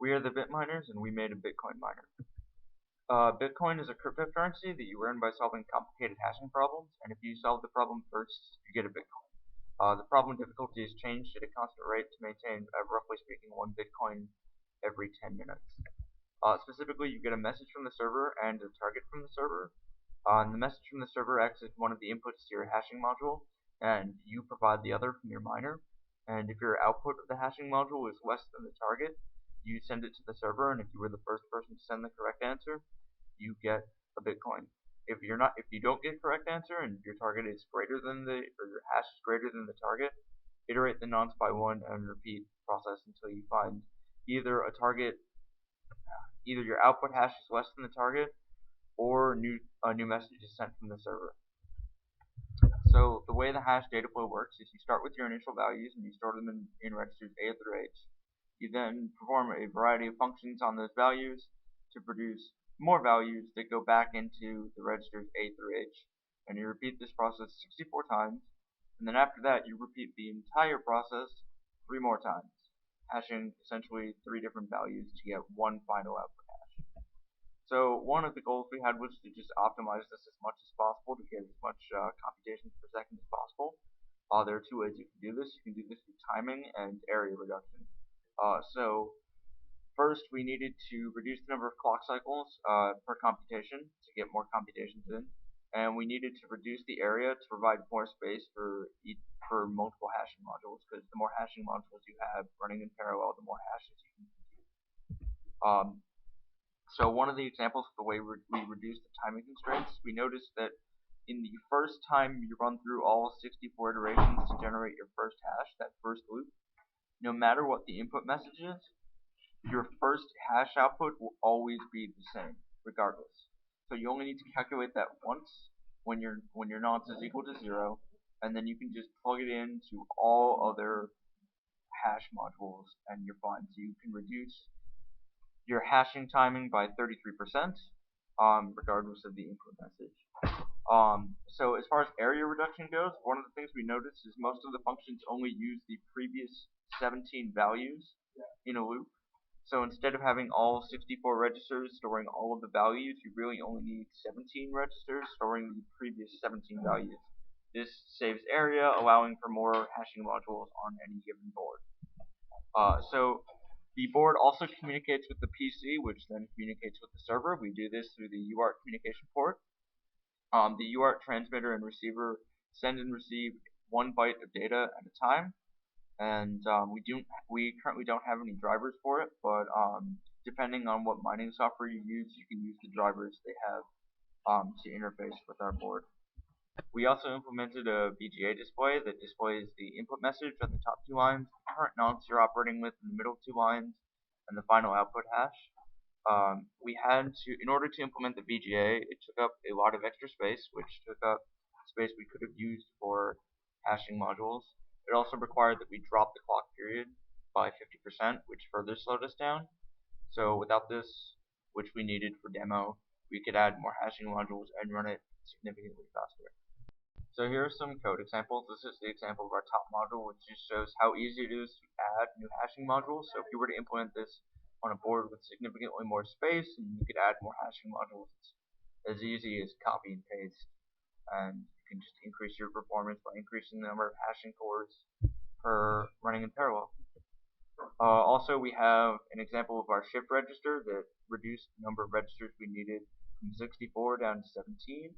We are the Bitminers, and we made a Bitcoin miner. Bitcoin is a cryptocurrency that you earn by solving complicated hashing problems, and if you solve the problem first, you get a Bitcoin. The problem difficulty is changed at a constant rate to maintain, roughly speaking, 1 Bitcoin every 10 minutes. Specifically, you get a message from the server and a target from the server. And the message from the server acts as one of the inputs to your hashing module, and you provide the other from your miner. And if your output of the hashing module is less than the target, you send it to the server, and if you were the first person to send the correct answer, you get a Bitcoin. If you don't get correct answer and your target is greater than your hash is greater than the target, iterate the nonce by 1 and repeat the process until you find either your output hash is less than the target, or a new message is sent from the server. So the way the hash data flow works is you start with your initial values and you store them in registers A through H. You then perform a variety of functions on those values to produce more values that go back into the registers A through H. And you repeat this process 64 times, and then after that you repeat the entire process 3 more times, hashing essentially 3 different values to get one final output hash. So one of the goals we had was to just optimize this as much as possible to get as much computations per second as possible. There are 2 ways you can do this. You can do this through timing and area reduction. So first we needed to reduce the number of clock cycles per computation to get more computations in, and we needed to reduce the area to provide more space for multiple hashing modules, because the more hashing modules you have running in parallel, the more hashes you can compute. So one of the examples of the way we reduced the timing constraints, we noticed that in the first time you run through all 64 iterations to generate your first hash, that first loop, no matter what the input message is, your first hash output will always be the same, regardless. So you only need to calculate that once when your nonce is equal to 0, and then you can just plug it into all other hash modules and you're fine. So you can reduce your hashing timing by 33%, regardless of the input message. So as far as area reduction goes, one of the things we noticed is most of the functions only use the previous 17 values in a loop. So instead of having all 64 registers storing all of the values, you really only need 17 registers storing the previous 17 values. This saves area, allowing for more hashing modules on any given board. So the board also communicates with the PC, which then communicates with the server. We do this through the UART communication port. The UART transmitter and receiver send and receive 1 byte of data at a time, and we currently don't have any drivers for it, but depending on what mining software you use, you can use the drivers they have to interface with our board. We also implemented a VGA display that displays the input message on the top 2 lines, the current nonce you're operating with in the middle 2 lines, and the final output hash. In order to implement the VGA, it took up a lot of extra space, which took up space we could have used for hashing modules. It also required that we drop the clock period by 50%, which further slowed us down. So without this, which we needed for demo, we could add more hashing modules and run it significantly faster. So here are some code examples. This is the example of our top module, which just shows how easy it is to add new hashing modules. So if you were to implement this on a board with significantly more space, and you could add more hashing modules, it's as easy as copy and paste. And you can just increase your performance by increasing the number of hashing cores per running in parallel. Also, we have an example of our shift register that reduced the number of registers we needed from 64 down to 17.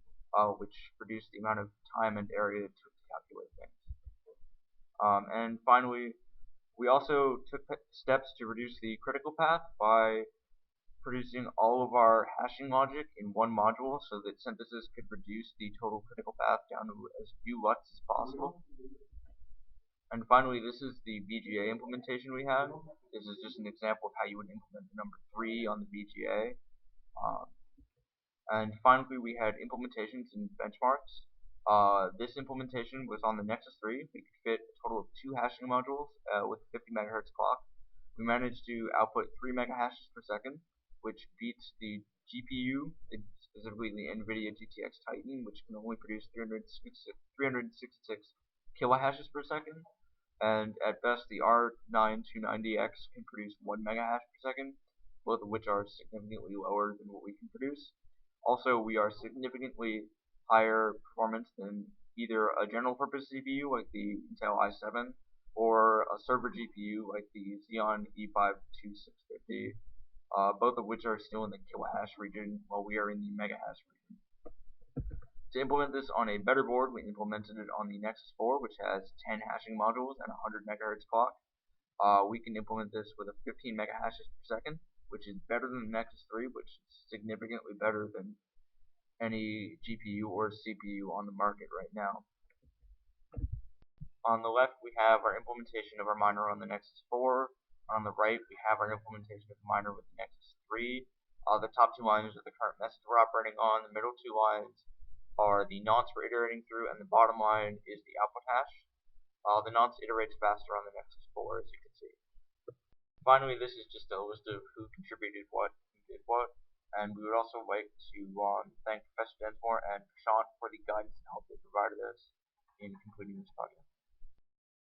Which reduced the amount of time and area it took to calculate things. And finally, we also took steps to reduce the critical path by producing all of our hashing logic in one module so that synthesis could reduce the total critical path down to as few LUTs as possible. And finally, this is the VGA implementation we have. This is just an example of how you would implement the number 3 on the VGA. And finally, we had implementations and benchmarks. This implementation was on the Nexus 3. We could fit a total of 2 hashing modules with a 50 MHz clock. We managed to output 3 megahashes per second, which beats the GPU, specifically the NVIDIA GTX Titan, which can only produce 366 kilohashes per second. and at best the R9290X can produce 1 megahash per second, both of which are significantly lower than what we can produce. Also, we are significantly higher performance than either a general purpose CPU like the Intel i7 or a server GPU like the Xeon E52650, both of which are still in the kilohash region while we are in the megahash region. To implement this on a better board, we implemented it on the Nexus 4, which has 10 hashing modules and a 100 MHz clock. We can implement this with a 15 megahashes per second, which is better than the Nexus 3, which is significantly better than any GPU or CPU on the market right now. On the left, we have our implementation of our miner on the Nexus 4. On the right, we have our implementation of the miner with the Nexus 3. The top two lines are the current message we're operating on. The middle two lines are the nonce we're iterating through, and the bottom line is the output hash. The nonce iterates faster on the Nexus 4, as you can see. Finally, this is just a list of who contributed what and did what, and we would also like to thank Professor Densmore and Prashant for the guidance and help they provided us in completing this project.